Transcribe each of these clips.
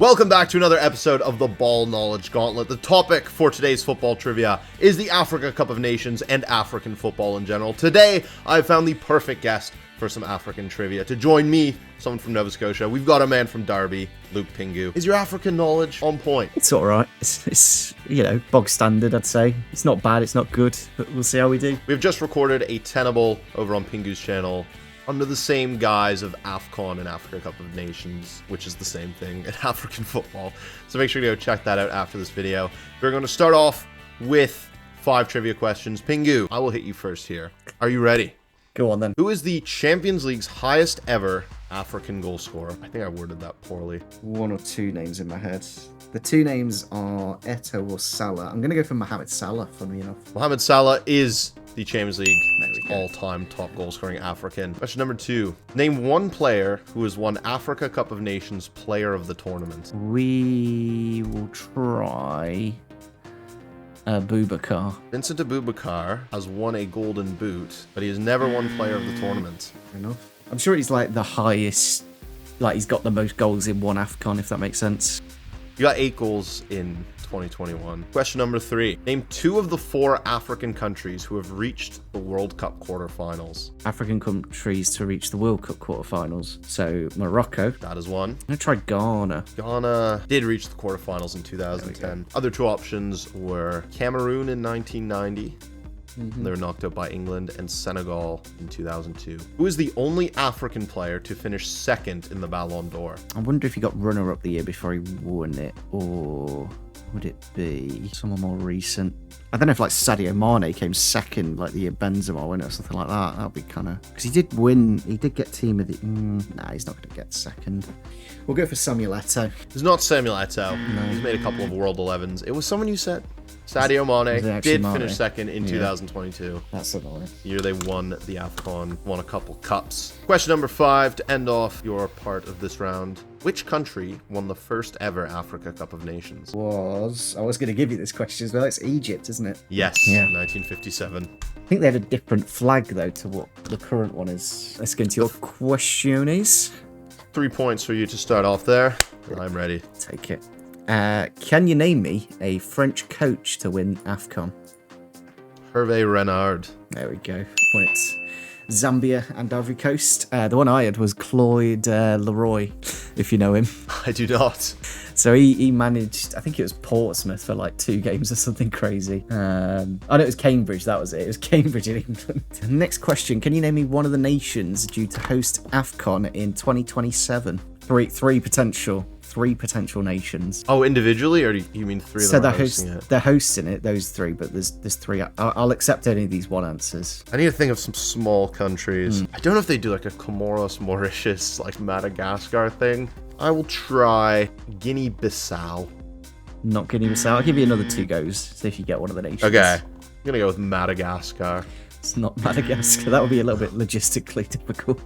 Welcome back to another episode of the Ball Knowledge Gauntlet. The topic for today's football trivia is the Africa Cup of Nations and African football in general. Today, I've found the perfect guest for some African trivia. To join me, someone from Nova Scotia, we've got a man from Derby, Luke Pingu. Is your African knowledge on point? It's all right. It's you know, bog standard, I'd say. It's not bad, it's not good, but we'll see how we do. We've just recorded a tenable over on Pingu's channel under the same guise of AFCON and Africa Cup of Nations, which is the same thing in African football. So make sure to go check that out after this video. We're going to start off with 5 trivia questions. Pingu, I will hit you first here. Are you ready? Go on then. Who is the Champions League's highest ever African goal scorer? I think I worded that poorly. One or two names in my head. The two names are Eto'o or Salah. I'm going to go for Mohamed Salah, funnily enough. Mohamed Salah is the Champions League all-time top goal-scoring African. Question number 2. Name one player who has won Africa Cup of Nations Player of the Tournament. We will try Boubacar. Vincent Aboubakar has won a golden boot, but he has never won Player of the Tournament. Fair enough. I'm sure he's like the highest, like he's got the most goals in one AFCON, if that makes sense. You got 8 goals in 2021. Question number 3. Name 2 of the 4 African countries who have reached the World Cup quarterfinals. African countries to reach the World Cup quarterfinals. So Morocco. That is one. I tried Ghana. Ghana did reach the quarterfinals in 2010. Other 2 options were Cameroon in 1990. They were knocked out by England, and Senegal in 2002. Who is the only African player to finish second in the Ballon d'Or? I wonder if he got runner-up the year before he won it, or would it be someone more recent? I don't know if like Sadio Mane came second like the year Benzema won it or something like that. That would be kind of... Because he did win, he did get team of the... Nah, he's not going to get second. We'll go for Samuel Eto'o. It's not Samuel Eto'o. No. He's made a couple of World 11s. It was someone you said. Sadio Mane did finish second in 2022. That's annoying. The year they won the AFCON, won a couple cups. Question number 5 to end off your part of this round. Which country won the first ever Africa Cup of Nations? I was going to give you this question as well. It's Egypt, isn't it? Yes, Yeah. 1957. I think they had a different flag, though, to what the current one is. Let's get into your questions. 3 points for you to start off there. I'm ready. Take it. Can you name me a French coach to win AFCON? Hervé Renard. There we go. When it's Zambia and Ivory Coast. The one I had was Claude Leroy, if you know him. I do not. So he managed, I think it was Portsmouth for like 2 games or something crazy. I know it was Cambridge, that was it. It was Cambridge in England. Next question. Can you name me one of the nations due to host AFCON in 2027? Three potential nations. Oh, individually, or do you mean 3 of them are hosting it? They're hosting it, those 3, but there's 3. I'll accept any of these 1 answers. I need to think of some small countries. I don't know if they do like a Comoros, Mauritius, like Madagascar thing. I will try Guinea-Bissau. Not Guinea-Bissau. I'll give you another 2 goes, see if you get one of the nations. Okay, I'm gonna go with Madagascar. It's not Madagascar. That would be a little bit logistically difficult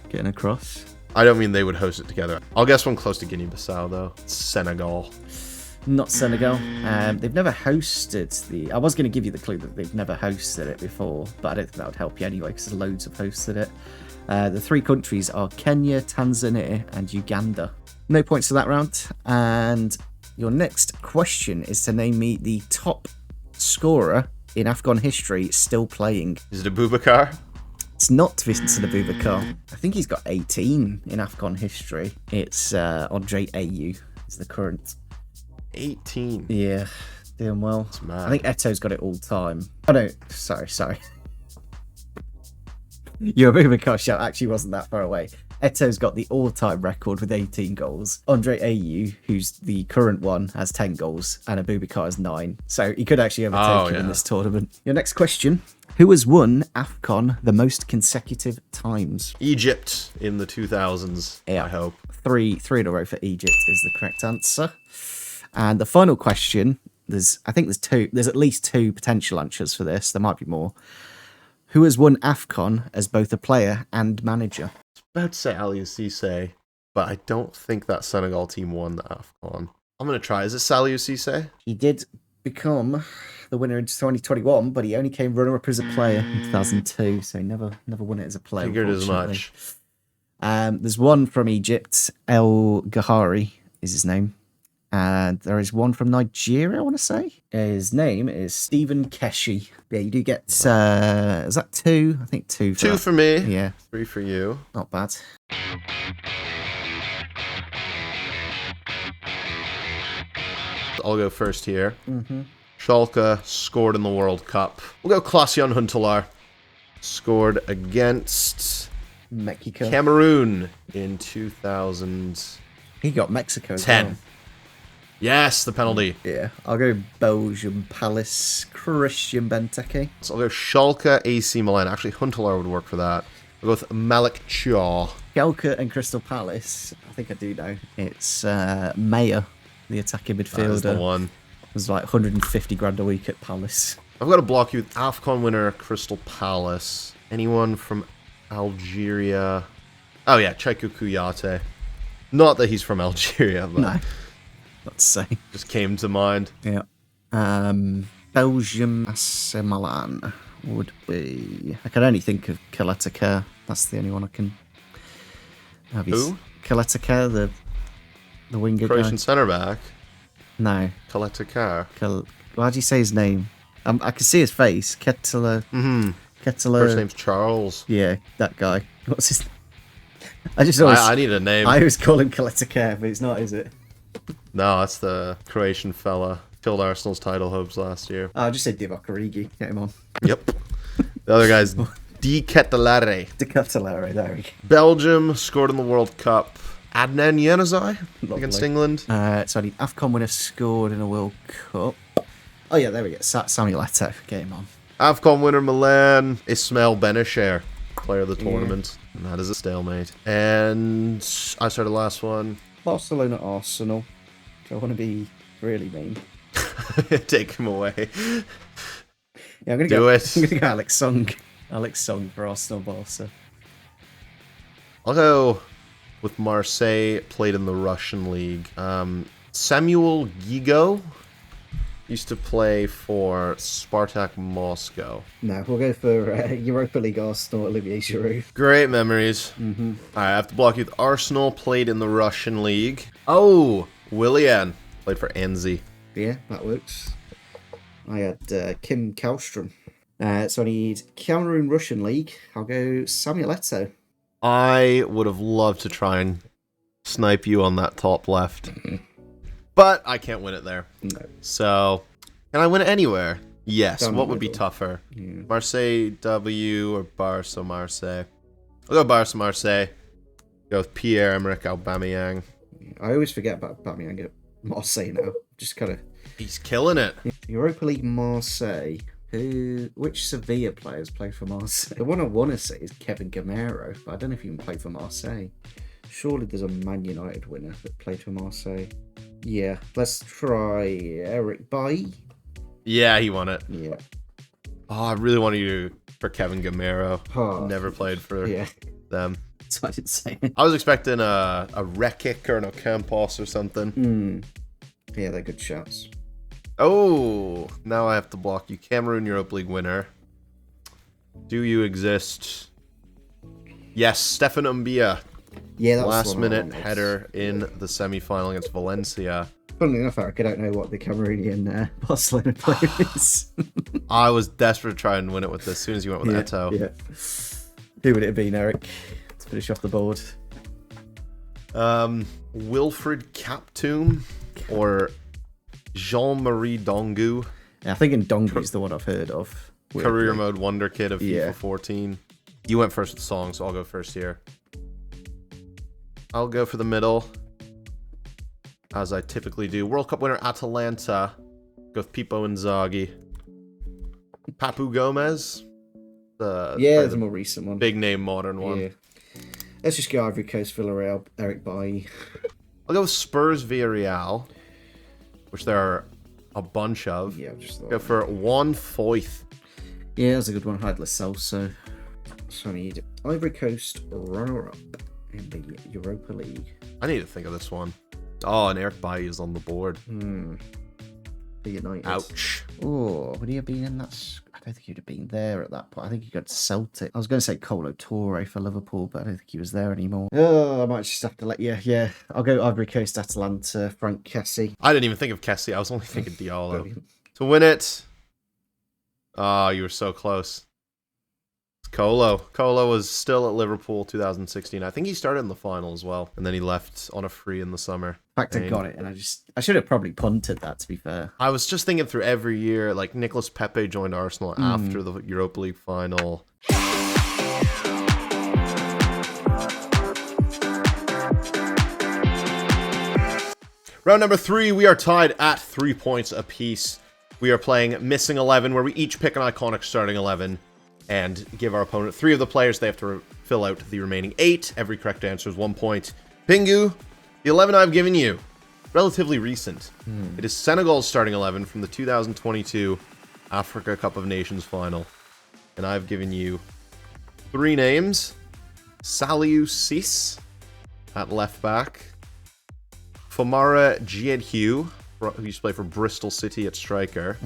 getting across. I don't mean they would host it together. I'll guess one close to Guinea-Bissau, though. It's Senegal. Not Senegal. They've never hosted the... I was going to give you the clue that they've never hosted it before, but I don't think that would help you anyway, because loads have hosted it. The 3 countries are Kenya, Tanzania, and Uganda. No points for that round. And your next question is to name me the top scorer in AFCON history still playing. Is it Aboubakar? It's not Vincent Aboubakar. I think he's got 18 in AFCON history. It's Andre Ayew is the current. 18? Yeah, doing well. That's mad. I think Eto's got it all time. Oh no, sorry. Your Aboubakar shout actually wasn't that far away. Eto's got the all-time record with 18 goals. Andre Ayew, who's the current one, has 10 goals, and Aboubakar has 9. So he could actually overtake him in this tournament. Your next question. Who has won AFCON the most consecutive times? Egypt in the 2000s, Yeah. I hope. 3 in a row for Egypt is the correct answer. And the final question, there's at least 2 potential answers for this. There might be more. Who has won AFCON as both a player and manager? I was about to say Aliou Cisse, but I don't think that Senegal team won the AFCON. I'm going to try. Is it Aliou Cisse? He did become the winner in 2021, but he only came runner-up as a player in 2002, so he never won it as a player. Figured as much. There's one from Egypt, El Ghahari, is his name. And there is one from Nigeria, I want to say. His name is Stephen Keshi. Yeah, you do get, is that 2? I think 2 for 2 that. for me. Yeah. 3 for you. Not bad. I'll go first here. Schalke scored in the World Cup. We'll go Klaas-Jan Huntelaar. Scored against Mexico. Cameroon in 2010. He got Mexico as well. Yes, the penalty. Yeah, I'll go Belgium Palace, Christian Benteke. So I'll go Schalke, AC Milan. Actually, Huntelaar would work for that. I'll go with Malik Chaw. Schalke and Crystal Palace. I think I do know. It's Mayer, the attacking midfielder. That is the one. It was like 150 grand a week at Palace. I've got to block you with AFCON winner Crystal Palace. Anyone from Algeria? Oh yeah, Cheikhou Kouyaté. Not that he's from Algeria, but No, not to say. just came to mind. Yeah. Belgium AC Milan would be. I can only think of Kaletakar. That's the only one I can. Who? Kaletakar, the winger Croatian guy. centre back. No. Kaletakar. Why do you say his name? I can see his face. Kettler. Kettler. First name's Charles. Yeah, that guy. What's his name? I just always. I need a name. I always call him Kaletakar, but it's not, is it? No, that's the Croatian fella. Killed Arsenal's title hopes last year. Oh, I just said Divock Origi. Get him on. Yep. The other guy's Di Kettelare. De Kettelare, there we go. Belgium scored in the World Cup. Adnan Januzaj against Lovely. England. Sorry, AFCON winner scored in a World Cup. Oh yeah, there we go. Samuel Eto'o. Get him on. AFCON winner Milan. Ismail Benacher, player of the tournament. And that is a stalemate. And I started the last one. Barcelona, Arsenal. Do I want to be really mean? Take him away. Yeah, I'm gonna Do go. it. I'm gonna go Alex Song. Alex Song for Arsenal, Barca. I'll go with Marseille, played in the Russian league. Samuel Gigo used to play for Spartak Moscow. No, we'll go for Europa League Arsenal, Olivier Giroud. Great memories. Alright, I have to block you with Arsenal, played in the Russian league. Oh, Willian, played for Enzi. Yeah, that works. I had Kim Kallstrom. So I need Cameroon Russian League. I'll go Samuel Eto'o. I would have loved to try and snipe you on that top left. But I can't win it there. No. So, can I win it anywhere? Yes. Down What the would be middle. tougher? Yeah. Marseille W or Barca Marseille? I'll go Barca Marseille. Go with Pierre-Emerick Aubameyang. I always forget about Aubameyang at Marseille now. Just kind of He's killing it. Europa League Marseille. Which Sevilla players play for Marseille? The one I want to say is Kevin Gamero, but I don't know if he can play for Marseille. Surely there's a Man United winner that played for Marseille. Yeah, let's try Eric Bailly. Yeah, he won it. Yeah. Oh, I really wanted you for Kevin Gamero. Oh, Never played for yeah. them. That's what I didn't say it. I was expecting a Rekic or an Ocampos or something. Yeah, they're good shots. Oh, now I have to block you. Cameroon Europa League winner. Do you exist? Yes, Stefan Umbia. Yeah, that's Last the one I minute wanted. header in the semi-final against Valencia. Funnily enough, Eric, I don't know what the Cameroonian Barcelona player is. I was desperate to try and win it with this as soon as you went with Eto'o. Yeah. Who would it have been, Eric? To finish off the board. Wilfred Kaptoum or Jean-Marie Dongu. Yeah, I think Ndongu's the one I've heard of. Career mode wonder kid of FIFA Yeah. 14. You went first with the song, so I'll go first here. I'll go for the middle, as I typically do. World Cup winner Atalanta. Go with Pippo Inzaghi. Papu Gomez. There's a more recent one. Big name modern one. Yeah. Let's just go Ivory Coast, Villarreal, Eric Bailly. I'll go with Spurs Villarreal, which there are a bunch of. Yeah, just Go for Juan Foyth. Yeah, that's a good one. I had Lo Celso. So I need Ivory Coast runner-up in the Europa League. I need to think of this one. Oh, and Eric Bailly is on the board. The United. Ouch. Oh, would he have been in that? don't think he'd have been there at that point. I think he got to Celtic. I was going to say Colo Torre for Liverpool, but I don't think he was there anymore. Oh, I might just have to let you. Yeah, I'll go Ivory Coast, Atalanta, Frank Kessie. I didn't even think of Kessie. I was only thinking Diallo. Brilliant. To win it. Oh, you were so close. It's Colo. Colo was still at Liverpool 2016. I think he started in the final as well. And then he left on a free in the summer. In fact, I got it, and I should have probably punted that, to be fair. I was just thinking through every year, like Nicolas Pepe joined Arsenal after the Europa League final. Round number 3, we are tied at 3 points apiece. We are playing Missing 11, where we each pick an iconic starting 11 and give our opponent 3 of the players. They have to fill out the remaining 8. Every correct answer is 1 point. Pingu, the 11 I've given you, relatively recent. It is Senegal's starting 11 from the 2022 Africa Cup of Nations final. And I've given you 3 names. Saliou Ciss at left back. Famara Diédhiou, who used to play for Bristol City at striker.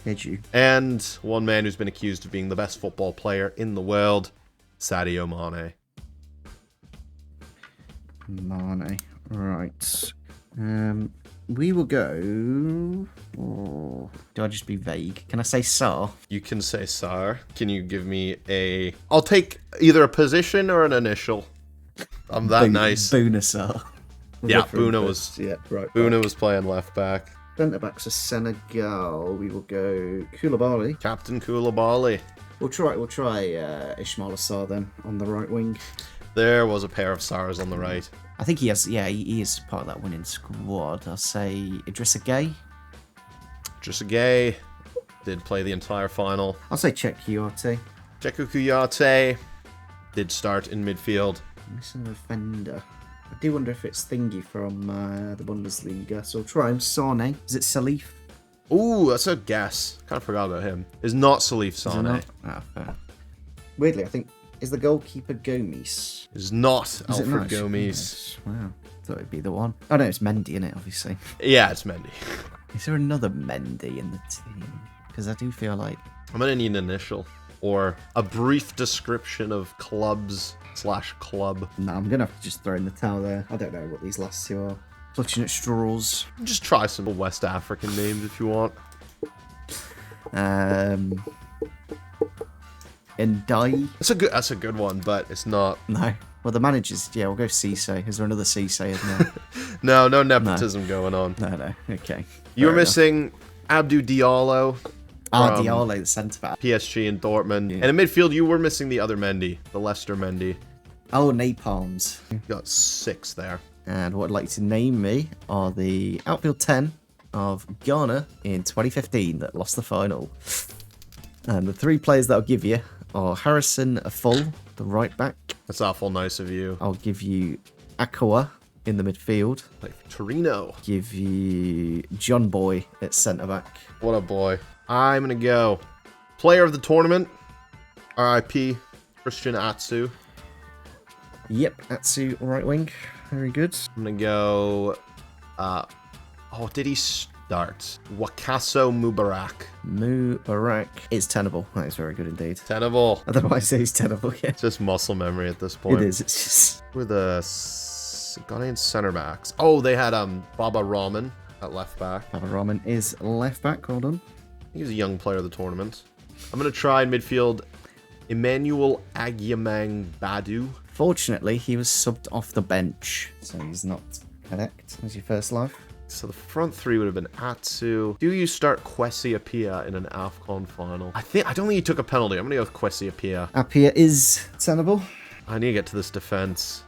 Did you? And one man who's been accused of being the best football player in the world, Sadio Mane. Mane. Right. We will go... Oh, do I just be vague? Can I say Sar? You can say Sar. Can you give me a... I'll take either a position or an initial. I'm that nice. Bouna Sar. Yeah, Bouna was... Yeah, right. Bouna was playing left back. Centre backs for Senegal. We will go Koulibaly. Captain Koulibaly. We'll try Ismail Assar then on the right wing. There was a pair of Sars on the right. I think he has. Yeah, he is part of that winning squad. I'll say Idrissa Gueye. Idrissa Gueye did play the entire final. I'll say Cheikhou Kouyaté. Cheikhou Kouyaté did start in midfield. Missing a defender. I do wonder if it's Thingy from the Bundesliga. So I'll try him. Sane. Is it Salif? Ooh, that's a guess. Kind of forgot about him. Is not Salif Sane. Not? Ah, fair. Weirdly, I think is the goalkeeper Gomes. Is not Alfred Gomes. Yes. Wow. Thought it'd be the one. Oh no, it's Mendy, isn't it? Obviously. Yeah, it's Mendy. Is there another Mendy in the team? Because I do feel like I'm gonna need an initial or a brief description of clubs/club. No, I'm gonna have to just throw in the towel there. I don't know what these last two are. Clutching at straws. Just try some West African names if you want. Ndai. That's a good one, but it's not. No. Well, the managers. Yeah, we'll go Cisse. Is there another Cisse in there? No nepotism going on. No. Okay. You were missing Abdou Diallo. Diallo, the centre back. PSG and Dortmund. Yeah. And in midfield, you were missing the other Mendy, the Leicester Mendy. Oh, Napalms. You got 6 there. And what I'd like to name me are the outfield 10 of Ghana in 2015 that lost the final. And the 3 players that I'll give you are Harrison Afful, the right back. That's awful nice of you. I'll give you Akua in the midfield. Like Torino. Give you John Boy at centre back. What a boy. I'm going to go player of the tournament, RIP, Christian Atsu. Yep, Atsu, right wing. Very good. I'm going to go, did he start? Wakaso Mubarak. Mubarak is tenable. That is very good indeed. Tenable. Otherwise, he's tenable, yeah. It's just muscle memory at this point. It is. It's just... Who are the Ghanaian center backs? Oh, they had Baba Rahman at left back. Baba Rahman is left back. Hold on. He's a young player of the tournament. I'm going to try in midfield Emmanuel Agyemang Badu. Fortunately, he was subbed off the bench, so he's not correct as your first life. So the front 3 would have been Atsu. Do you start Kwesi Appiah in an AFCON final? I don't think he took a penalty. I'm going to go with Kwesi Appiah. Appiah is tenable. I need to get to this defense.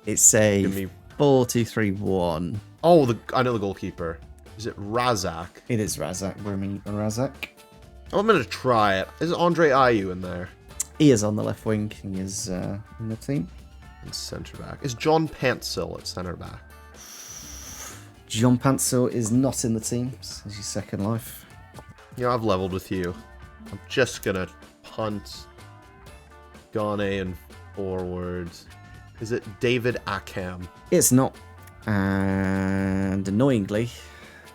It's a 4-2-3-1. Oh, I know the goalkeeper. Is it Razak? It is Razak. Rumi Razak. I'm going to try it. Is Andre Ayew in there? He is on the left wing. He is in the team. And centre back. Is John Pantsil at centre back? John Pantsil is not in the team. This is your second life. You know, I've leveled with you. I'm just going to punt Ghanaian forwards. Is it David Akam? It's not. And annoyingly,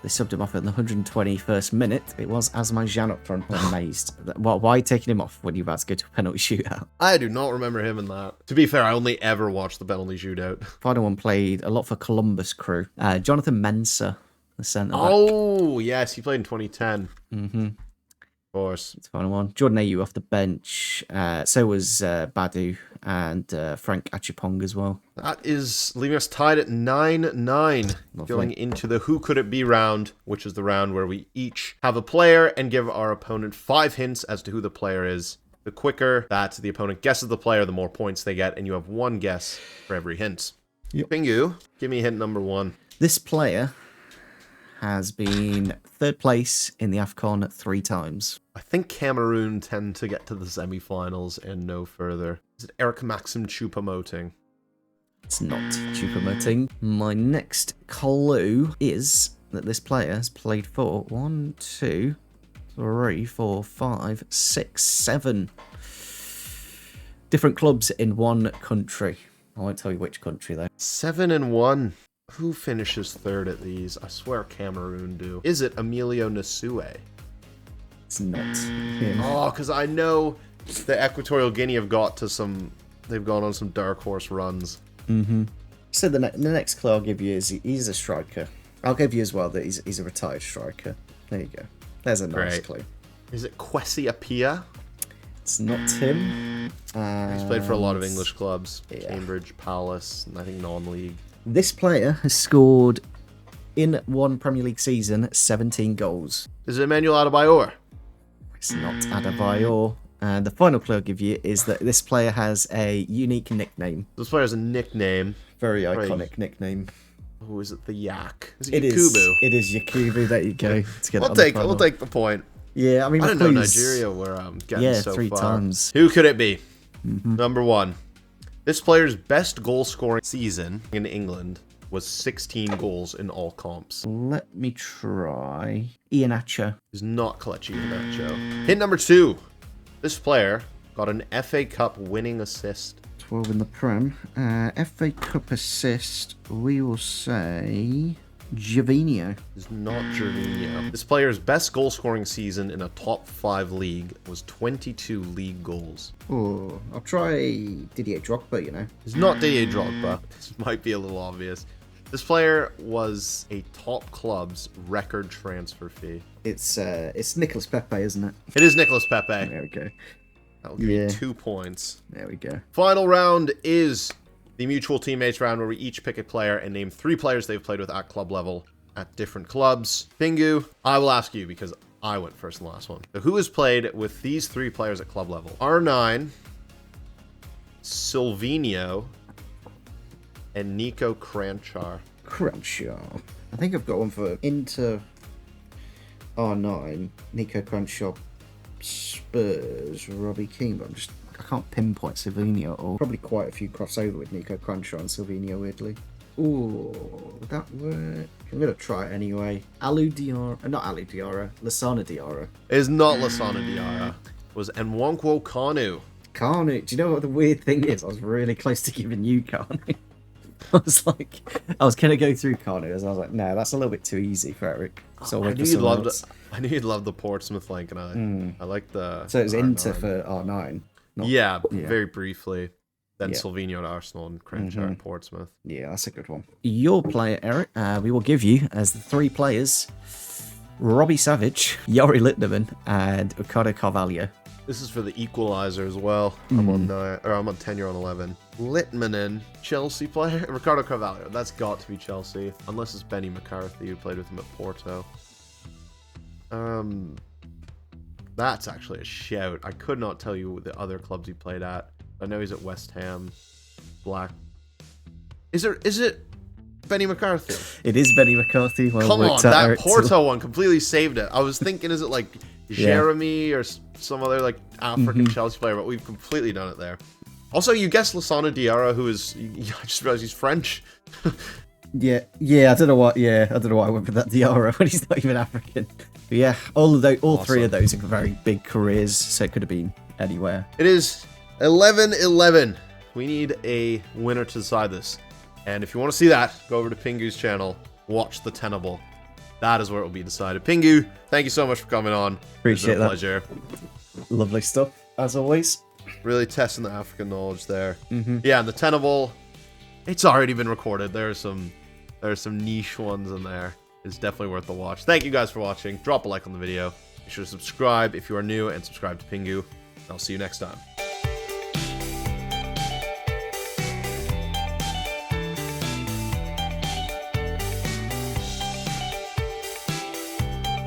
They subbed him off in the 121st minute. It was Azerbaiján up front. I'm amazed. Why taking him off when you're about to go to a penalty shootout? I do not remember him in that. To be fair, I only ever watched the penalty shootout. Final one played a lot for Columbus Crew. Jonathan Mensah, the centre back. Oh, yes, he played in 2010. Mm-hmm. Of course. It's the final one. Jordan Ayew off the bench. So was Badu and Frank Achipong as well. That is leaving us tied at 9-9. Going into the Who Could It Be round, which is the round where we each have a player and give our opponent 5 hints as to who the player is. The quicker that the opponent guesses the player, the more points they get, and you have 1 guess for every hint. Yep. Pingu, give me hint number 1. This player has been 3rd place in the AFCON 3 times. I think Cameroon tend to get to the semi-finals and no further. Is it Eric Maxim Choupo-Moting? It's not Choupo-Moting. My next clue is that this player has played for 1, 2, 3, 4, 5, 6, 7 different clubs in one country. I won't tell you which country though. 7-1. Who finishes 3rd at these? I swear Cameroon do. Is it Emilio Nsue? It's not him. Oh, because I know the Equatorial Guinea have got to some... They've gone on some dark horse runs. Mm-hmm. So the next clue I'll give you is he's a striker. I'll give you as well that he's a retired striker. There you go. There's a nice clue. Is it Kwesi Appiah? It's not him. He's played for a lot of English clubs. Yeah. Cambridge, Palace, and I think non-league. This player has scored, in one Premier League season, 17 goals. Is it Emmanuel Adebayor? It's not Adebayor. And the final clue I'll give you is that this player has a unique nickname. This player has a nickname. Very iconic nickname. Oh, is it the Yak? Is it Yakubu? It is Yakubu. There you go. We'll take the point. Yeah, I mean, I didn't know Nigeria were getting so 3 far. times. Who could it be? Number 1. This player's best goal-scoring season in England was 16 goals in all comps. Let me try. Iheanacho. Is not Kelechi Iheanacho. Hint number 2. This player got an FA Cup winning assist. 12 in the Prem. FA Cup assist, we will say Gervinho. Is not Gervinho. This player's best goal-scoring season in a top 5 league was 22 league goals. Oh, I'll try Didier Drogba, you know. It's not Didier Drogba. This might be a little obvious. This player was a top club's record transfer fee. It's Nicolas Pepe, isn't it? It is Nicolas Pepe. There we go. That'll give you 2 points. There we go. Final round is the mutual teammates round, where we each pick a player and name 3 players they've played with at club level at different clubs. Pingu, I will ask you because I went first in the last one. So who has played with these 3 players at club level? R9, Silvinho, and Nico Kranjčar. Kranjčar. I think I've got one for Inter R9, Nico Kranjčar, Spurs, Robbie Keane, but I can't pinpoint Silvinho at all. Probably quite a few crossover with Nico Kranjčar and Silvinho, weirdly. Ooh, would that work? I'm going to try it anyway. Lasana Diarra. It is not Lasana Diarra. It was Nwankwo Kanu. Kanu. Do you know what the weird thing is? I was really close to giving you Kanu. I was going to go through Kanu, and I was like, no, that's a little bit too easy for Eric. So I knew you'd love the Portsmouth link, and I like the... So it was R9. Inter for R9. Yeah, very briefly. Then Silvinho at Arsenal and Kranjčar at Portsmouth. Yeah, that's a good one. Your player, Eric, we will give you as the 3 players, Robbie Savage, Yori Litneman, and Ricardo Carvalho. This is for the equalizer as well. I'm on 10, you're on 11. Litmanen, Chelsea player. Ricardo Carvalho, that's got to be Chelsea. Unless it's Benny McCarthy, who played with him at Porto. That's actually a shout. I could not tell you the other clubs he played at. I know he's at West Ham. Is it Benny McCarthy? It is Benny McCarthy. Well, come on, that Porto one completely saved it. I was thinking, is it like Jeremy or some other like African Chelsea player, but we've completely done it there. Also, you guessed Lasana Diarra, who is, I just realized he's French. Yeah, I don't know why I went with that Diarra when he's not even African. But yeah, all 3 of those are very big careers, so it could have been anywhere. It is 11-11. We need a winner to decide this. And if you want to see that, go over to Pingu's channel, watch the Tenable. that is where it will be decided. Pingu, thank you so much for coming on. Appreciate it's been a pleasure. Lovely stuff, as always. Really testing the African knowledge there. Yeah, and the Tenable, it's already been recorded. There's some niche ones in there. It's definitely worth the watch. Thank you guys for watching. Drop a like on the video. Be sure to subscribe if you are new and subscribe to Pingu. I'll see you next time.